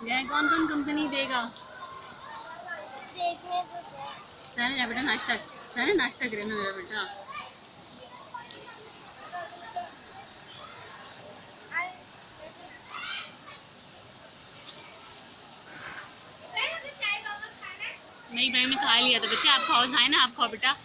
यह कौन कौन कंपनी देगा? देखने तो दे। रहने जा बेटा, नाश्ता रहने, नाश्ता करे ना मेरा बेटा। नहीं भाई, हमने खा लिया था बच्चे, आप खाओ, खाए ना, आप खाओ बेटा।